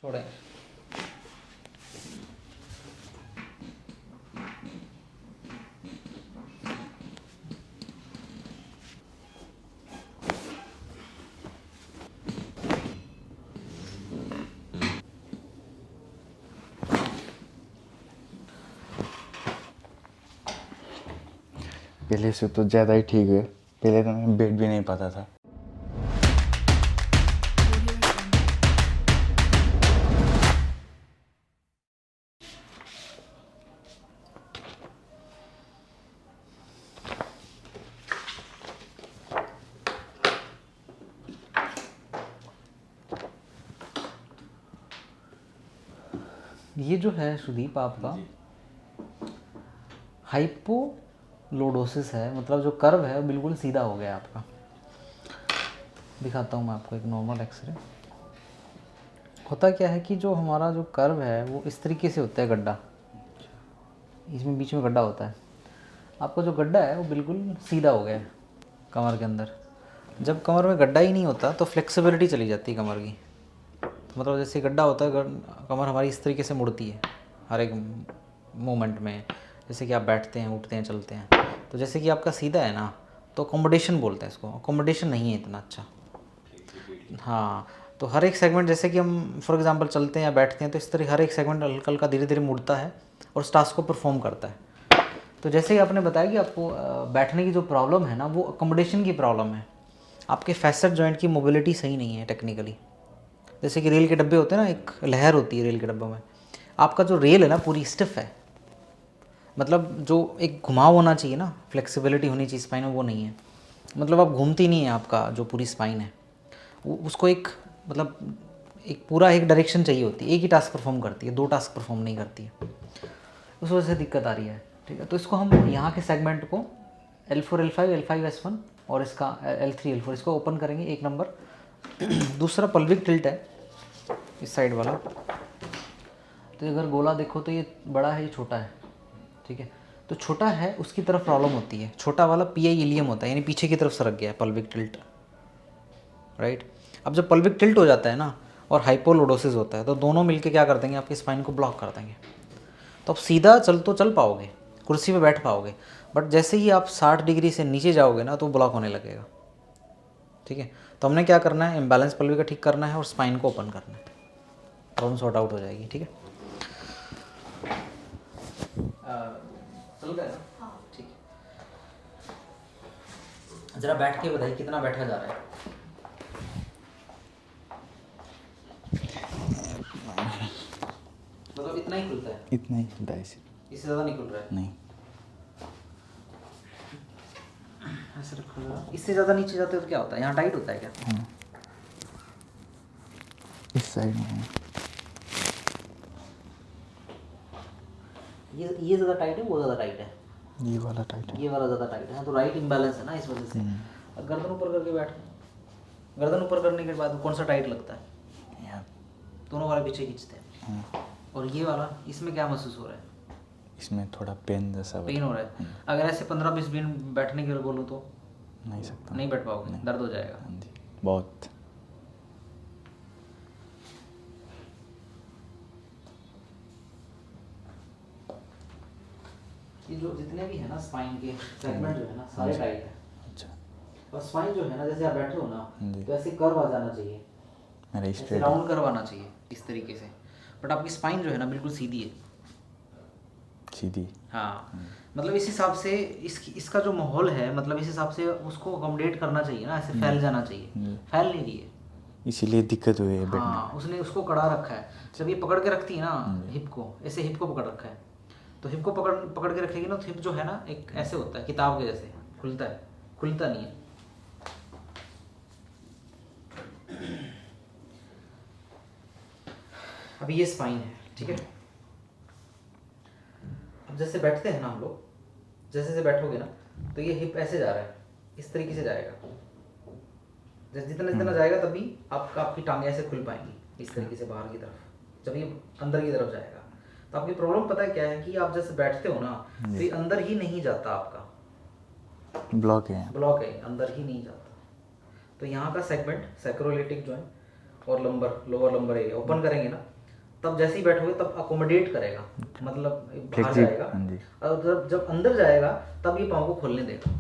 थोड़े पहले से तो ज़्यादा ही ठीक है। पहले तो मैं बैठ भी नहीं पाता था। ये जो है सुदीप आपका हाइपोलोडोसिस है, मतलब जो कर्व है वो बिल्कुल सीधा हो गया है आपका। दिखाता हूँ मैं आपको एक नॉर्मल एक्सरे। होता क्या है कि जो हमारा जो कर्व है वो इस तरीके से होता है, गड्ढा, इसमें बीच में गड्ढा होता है। आपका जो गड्ढा है वो बिल्कुल सीधा हो गया है कमर के अंदर। जब कमर में गड्ढा ही नहीं होता तो फ्लेक्सिबिलिटी चली जाती है कमर की। मतलब जैसे गड्ढा होता है, कमर हमारी इस तरीके से मुड़ती है हर एक मोमेंट में, जैसे कि आप बैठते हैं, उठते हैं, चलते हैं। तो जैसे कि आपका सीधा है ना, तो अकोमोडेशन बोलते हैं इसको। अकोमोडेशन नहीं है इतना अच्छा। हाँ, तो हर एक सेगमेंट, जैसे कि हम फॉर एग्जांपल चलते हैं या बैठते हैं, तो इस तरह हर एक सेगमेंट हल्का हल्का धीरे धीरे मुड़ता है और उस टास्क को परफॉर्म करता है। तो जैसे ही आपने बताया कि आपको बैठने की जो प्रॉब्लम है ना, वो अकोमोडेशन की प्रॉब्लम है। आपके फैसेट जॉइंट की मोबिलिटी सही नहीं है टेक्निकली। जैसे कि रेल के डब्बे होते हैं ना, एक लहर होती है रेल के डब्बों में। आपका जो रेल है ना पूरी स्टिफ है, मतलब जो एक घुमाव होना चाहिए ना, फ्लेक्सिबिलिटी होनी चाहिए स्पाइन में, वो नहीं है। मतलब आप घूमती नहीं है, आपका जो पूरी स्पाइन है वो, उसको एक मतलब एक पूरा एक डायरेक्शन चाहिए होती है, एक ही टास्क परफॉर्म करती है, दो टास्क परफॉर्म नहीं करती है। उस वजह से दिक्कत आ रही है। ठीक है, तो इसको हम यहाँ के सेगमेंट को L4 L5 L5 S1 और इसका L3 L4 इसको ओपन करेंगे, एक नंबर। दूसरा पल्विक टिल्ट है इस साइड वाला। तो अगर गोला देखो तो ये बड़ा है, ये छोटा है। ठीक है, तो छोटा है उसकी तरफ प्रॉब्लम होती है। छोटा वाला PI इलियम होता है, यानी पीछे की तरफ सरक गया है पल्विक टिल्ट, राइट। अब जब पल्विक टिल्ट हो जाता है ना और हाइपोलोडोसिस होता है, तो दोनों मिलके क्या कर देंगे, आपके स्पाइन को ब्लॉक कर देंगे। तो आप सीधा चल पाओगे, कुर्सी पे बैठ पाओगे, बट जैसे ही आप 60 डिग्री से नीचे जाओगे ना तो ब्लॉक होने लगेगा। ठीक है, तो हमने क्या करना है, इम्बैलेंस पल्वी का ठीक करना है और स्पाइन को ओपन करना है, प्रॉब्लम सॉर्ट आउट हो जाएगी। ठीक है, चल गया ना? हाँ, ठीक है। ज़रा बैठ के बताइए कितना बैठा जा रहा है। मतलब इतना ही खुलता है? इतना ही खुलता है इससे ज़्यादा नहीं खुल रहा है? नहीं। ऐसे रखो ज़रा। इससे ज़्यादा नीचे जाते हो तो क्या होता है, यहाँ टाइट होता है क्या? हाँ, इस साइड में ये ज़्यादा टाइट है, वो ज़्यादा टाइट है? ये वाला टाइट है। ये वाला ज़्यादा टाइट है, तो राइट इम्बैलेंस है ना इस वजह से। अब गर्दन ऊपर करके बैठ, गर्दन ऊपर करने के बाद कौन सा टाइट लगता है? यहाँ। दोनों वाले पीछे खींचते हैं। हाँ, और ये वाला, इसमें क्या महसूस हो रहा है? इसमें थोड़ा पेन जैसा पेन हो रहा है। अगर ऐसे 15-20 मिनट बैठने के लिए बोलूँ तो नहीं सकता, नहीं बैठ पाओगे? नहीं। दर्द हो जाएगा? हाँ जी, बहुत। ये जो जितने भी है ना स्पाइन के सेगमेंट जो है ना, सारे टाइट है। अच्छा, और स्पाइन जो है ना, जैसे आप बैठे हो ना, जी। तो ऐसे कर्व आ जाना चाहिए, मेरा ऐसे स्ट्रेट राउंड कर्व आना चाहिए इस तरीके से। बट आपकी स्पाइन जो है ना बिल्कुल सीधी है। सीधी। हाँ, मतलब इस हिसाब से इसका जो माहौल है, मतलब इस हिसाब से उसको अकोमोडेट करना चाहिए ना, ऐसे फैल जाना चाहिए, फैल नहीं रही है। इसीलिए दिक्कत हुई है बैठने हाँ, उसने उसको कड़ा रखा है। जब ये पकड़ के रखती है ना हिप को, ऐसे हिप को पकड़ रखा है, तो हिप को पकड़ पकड़ के रखेगी ना, तो हिप जो है ना एक ऐसे होता है किताब के जैसे, खुलता है, खुलता नहीं है। अभी ये स्पाइन है, ठीक है। अब जैसे बैठते हैं ना हम लोग, जैसे जैसे बैठोगे ना, तो ये हिप ऐसे जा रहा है, इस तरीके से जाएगा। जैसे जितना जितना जाएगा तभी आपकी टांगें ऐसे खुल पाएंगी इस तरीके से बाहर की तरफ, जब ये अंदर की तरफ जाएगा। तो आपकी प्रॉब्लम पता है क्या है, कि आप जैसे बैठते हो ना, तो ये अंदर ही नहीं जाता, आपका ब्लॉक है। ब्लॉक है, अंदर ही नहीं जाता। तो यहाँ का सेगमेंट सैक्रोइलेटिक जॉइंट और lumbar, lower lumbar area open करेंगे ना, तब जैसे ही बैठोगे तब अकोमोडेट करेगा, मतलब बाहर Flexi- जाएगा। हाँ जी। और जब जब अंदर जाएगा तब ये पाँव को खोलने देगा।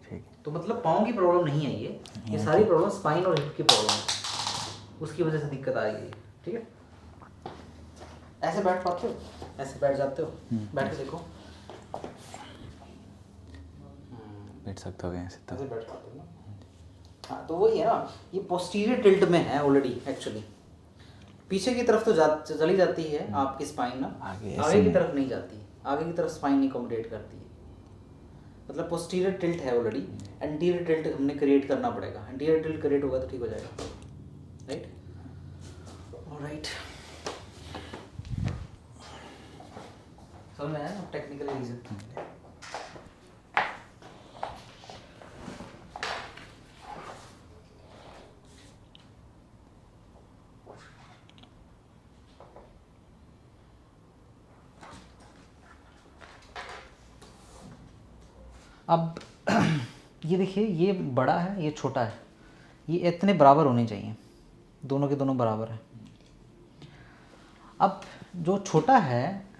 ठीक। तो मतलब पाँव की प्रॉब्लम नहीं है ये सारी प्रॉब्लम स्पाइन और हिप की प्रॉब्लम है, उसकी वजह से दिक्कत आ रही है। ठीक है, ऐसे बैठ पाते हो, ऐसे बैठ जाते हो, बैठ के देखो, बैठ सकते हो ऐसे तो। ऐसे बैठ पाते हो ना। हाँ, तो वही है ना, ये पोस्टीरियर टिल्ट में है ऑलरेडी एक्चुअली। पीछे की तरफ तो चली जाती है आपकी स्पाइन ना, आगे ऐसे आगे की नहीं। तरफ नहीं जाती, आगे की तरफ स्पाइन नहीं अकोमोडेट करती है। मतलब पोस्टीरियर टिल्ट है ऑलरेडी, एंटीरियर टिल्ट हमने क्रिएट करना पड़ेगा। एंटीरियर टिल्ट क्रिएट होगा तो ठीक हो जाएगा। राइट, ऑलराइट, समझ में आया ना टेक्निकल रीजन। अब ये देखिए, ये बड़ा है, ये छोटा है, ये इतने बराबर होने चाहिए, दोनों के दोनों बराबर है। अब जो छोटा है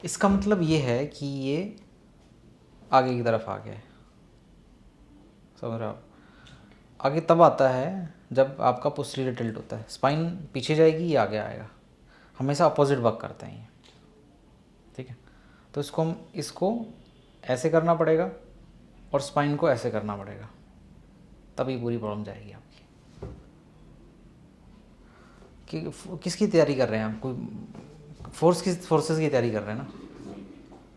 इसका मतलब ये है कि ये आगे की तरफ आ गया है, समझ रहे हो आप? आगे तब आता है जब आपका पोस्टीरियर टिल्ट होता है, स्पाइन पीछे जाएगी, ये आगे आएगा, हमेशा अपोजिट वर्क करते हैं ये। ठीक है, तो इसको ऐसे करना पड़ेगा और स्पाइन को ऐसे करना पड़ेगा, तभी पूरी प्रॉब्लम जाएगी आपकी। कि किसकी तैयारी कर रहे हैं आप? कोई फोर्सेस की तैयारी कर रहे हैं ना?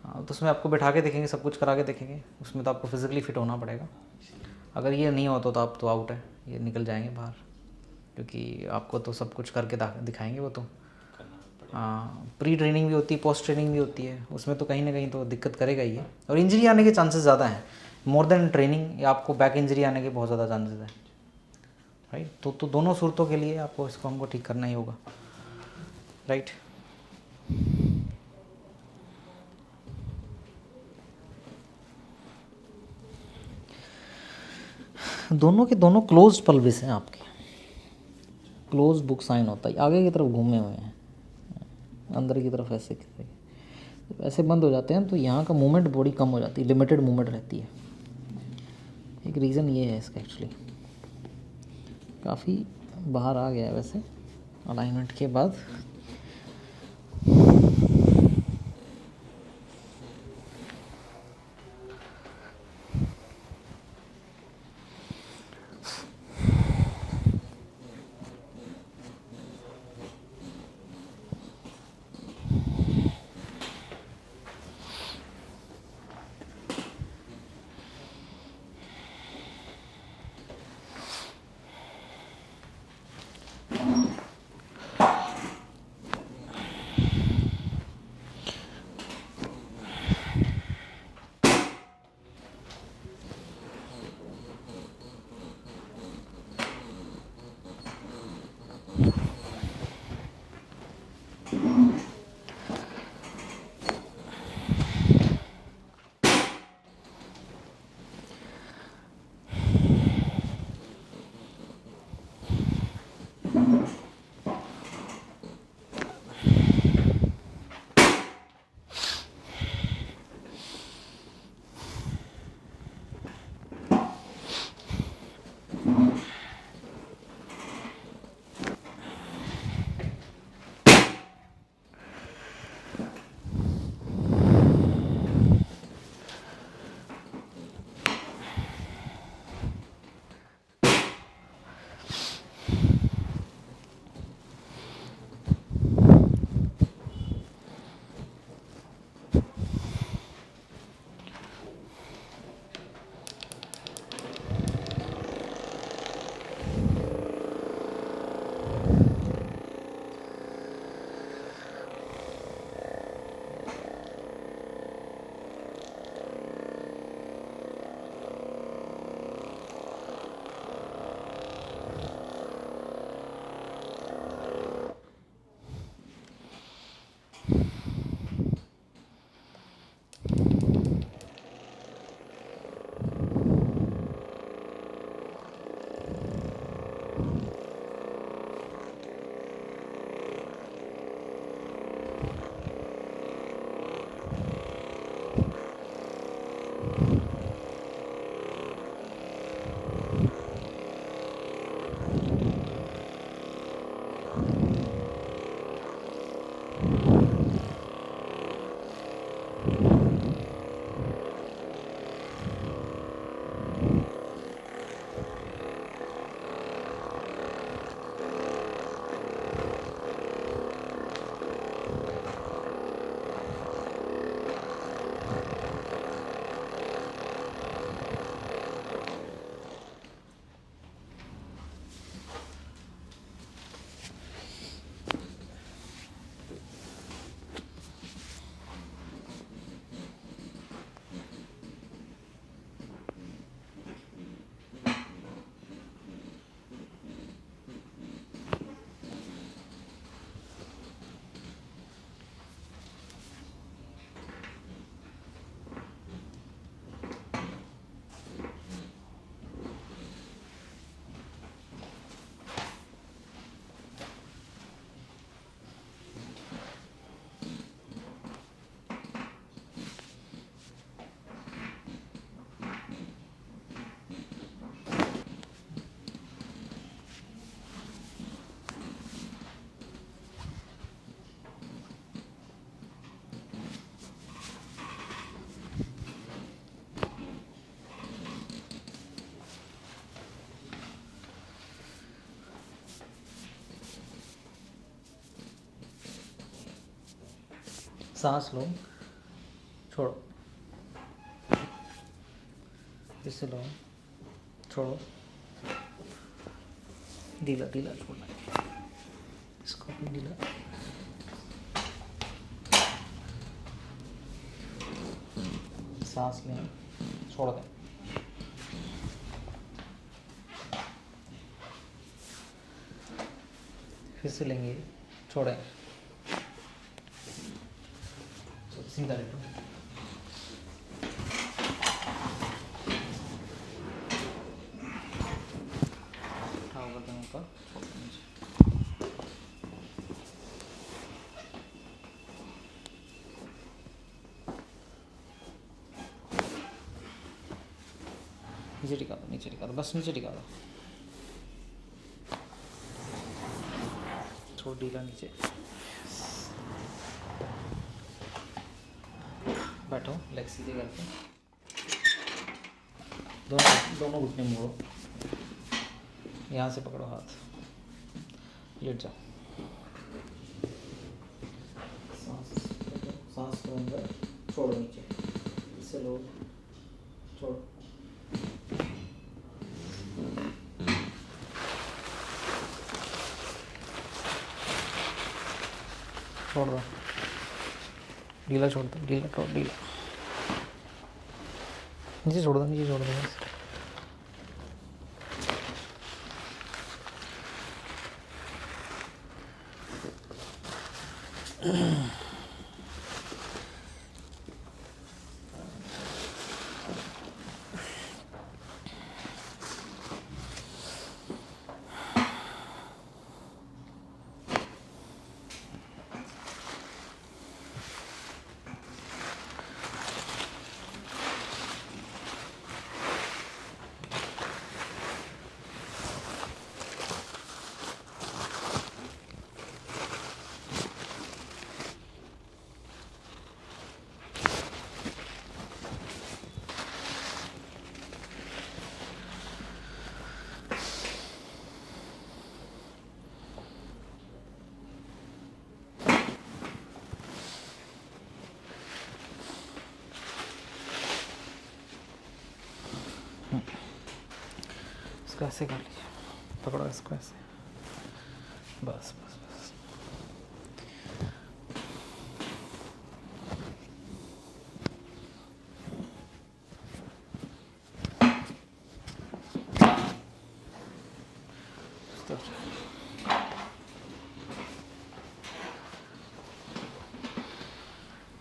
हाँ, तो उसमें आपको बैठा के देखेंगे, सब कुछ करा के देखेंगे, उसमें तो आपको फिजिकली फिट होना पड़ेगा। अगर ये नहीं होता तो आप तो आउट है, ये निकल जाएंगे बाहर, क्योंकि आपको तो सब कुछ करके दिखाएंगे वो तो। हाँ, प्री ट्रेनिंग भी होती है, पोस्ट ट्रेनिंग भी होती है, उसमें तो कहीं ना कहीं तो दिक्कत करेगा ही है, और इंजरी आने के चांसेस ज़्यादा हैं मोर देन ट्रेनिंग, या आपको बैक इंजरी आने के बहुत ज़्यादा चांसेस हैं। राइट, तो दोनों सूरतों के लिए आपको इसको हमको ठीक करना ही होगा। राइट, दोनों के दोनों क्लोज पल्विस हैं आपके, क्लोज बुक साइन होता है, आगे की तरफ घूमे हुए हैं, अंदर की तरफ ऐसे ऐसे बंद हो जाते हैं, तो यहाँ का मूवमेंट बॉडी कम हो जाती है, लिमिटेड मूवमेंट रहती है। एक रीज़न ये है इसका, एक्चुअली काफ़ी बाहर आ गया है वैसे अलाइनमेंट के बाद। सांस लो, छोड़ो, फिर से लो, छोड़ो, ढीला ढीला छोड़ना है, इसको भी ढीला, सांस लें, छोड़ दें, फिर से लेंगे, छोड़ें, सीधा लेटो, उठाओ गर्दन ऊपर, छोड़ दें नीचे, नीचे टिका दो, नीचे टिका दो, बस नीचे टिका दो, छोड़ ढीला नीचे, बैठो, लेग सीधे करके, दोनों घुटने मोड़ो, यहाँ से पकड़ो हाथ, लेट जाओ, सांस लो अंदर, छोड़ो नीचे, इससे लो, छोड़ो, छोड़ दो, ढीला छोड़ दो, ढीला छोड़, ढीला, नीचे छोड़ दो, नीचे छोड़ दो बस। इसको ऐसे कर लीजिए, पकड़ो इसको ऐसे, बस बस बस,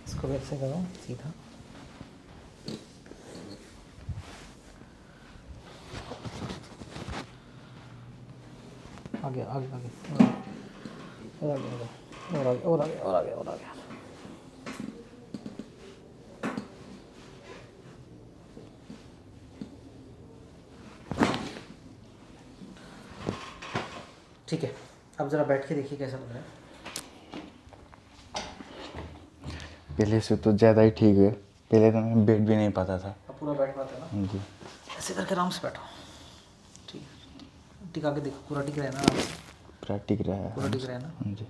इसको भी ऐसे करो सीधा, आगे आगे आगे और आगे और आगे और आगे और आगे और आगे, ठीक है। अब ज़रा बैठ के देखिए कैसा लग रहा है। पहले से तो ज़्यादा ही ठीक है। पहले तो मैं बैठ भी नहीं पाता था। अब पूरा बैठ पाते हैं ना? जी। ऐसे करके आराम से बैठो। ठीक है, टिका के देखो, पूरा टिक रहे ना आराम से। पूरा टिक रहा है। पूरा टिक रहा है ना? जी।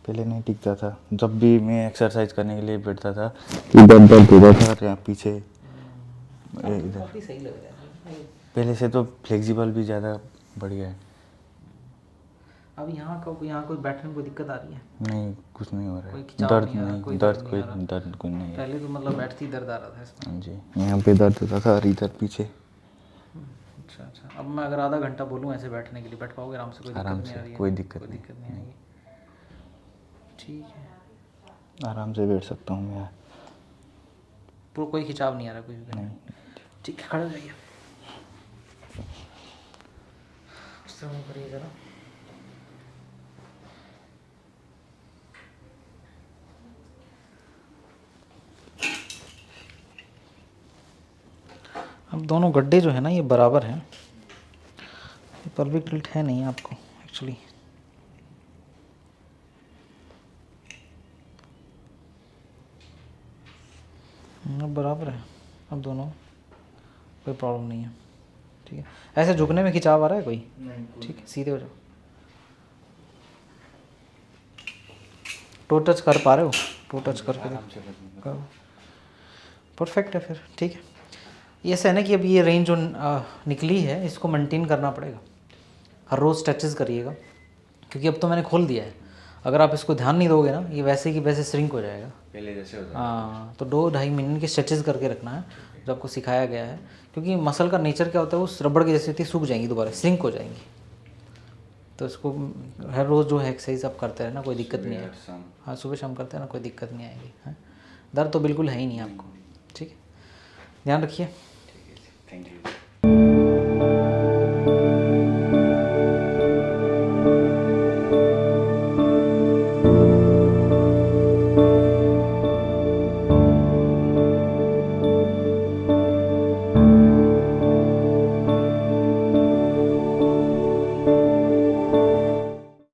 पहले नहीं टिकता था। जब भी मैं एक्सरसाइज करने के लिए बैठता था, इधर दर्द होता था और यहाँ पीछे इधर। काफ़ी सही लग रहा है। पहले से तो फ्लेक्सिबल भी ज़्यादा बढ़ गया है। अब यहाँ कोई बैठने में कोई दिक्कत आ रही है? नहीं, कुछ नहीं हो रहा कोई है। खिंचाव दर्द नहीं आ रहा, नहीं, कोई दर्द कोई नहीं है। पहले तो मतलब बैठते ही दर्द आ रहा था इसमें। जी, यहाँ पे दर्द होता था और इधर पीछे। अच्छा अच्छा। अब मैं अगर आधा घंटा बोलूँ ऐसे बैठने के लिए, बैठ पाओगे आराम से? कोई दिक्कत नहीं आ रही है? कोई दिक्कत नहीं आएगी। ठीक है, आराम से बैठ सकता हूँ मैं। पूरा कोई खिंचाव नहीं आ रहा कुछ भी? नहीं। ठीक है, खड़े हो जाइए। इस तरह करिए ज़रा। अब दोनों गड्ढे जो है ना ये बराबर हैं। ये pelvic tilt है नहीं आपको एक्चुअली। अब बराबर है, अब दोनों कोई प्रॉब्लम नहीं है। ठीक है, ऐसे झुकने में खिंचाव आ रहा है कोई? नहीं। ठीक है, सीधे हो जाओ। टो टच कर पा रहे हो? इसको टच करके आराम से कर दूंगा। परफेक्ट है फिर, ठीक है। ये ऐसा है ना कि अभी ये रेंज जो निकली है इसको मेंटेन करना पड़ेगा, हर रोज़ स्ट्रेचेस करिएगा, क्योंकि अब तो मैंने खोल दिया है। अगर आप इसको ध्यान नहीं दोगे ना, ये वैसे की वैसे श्रिंक हो जाएगा। पहले जैसे होता हाँ, तो 2-2.5 मिनट के स्ट्रेचेस करके रखना है जो आपको सिखाया गया है, क्योंकि मसल का नेचर क्या होता है, वो रबड़ की जैसी होती है, सूख जाएंगी दोबारा, श्रिंक हो जाएंगी। तो इसको हर रोज़ जो है एक्सरसाइज आप करते रहना, कोई दिक्कत नहीं है। शाम। हाँ, सुबह शाम करते हैं ना, कोई दिक्कत नहीं आएगी। हाँ, दर्द तो बिल्कुल है ही नहीं आपको, ठीक है। ध्यान रखिए। ठीक है, थैंक यू।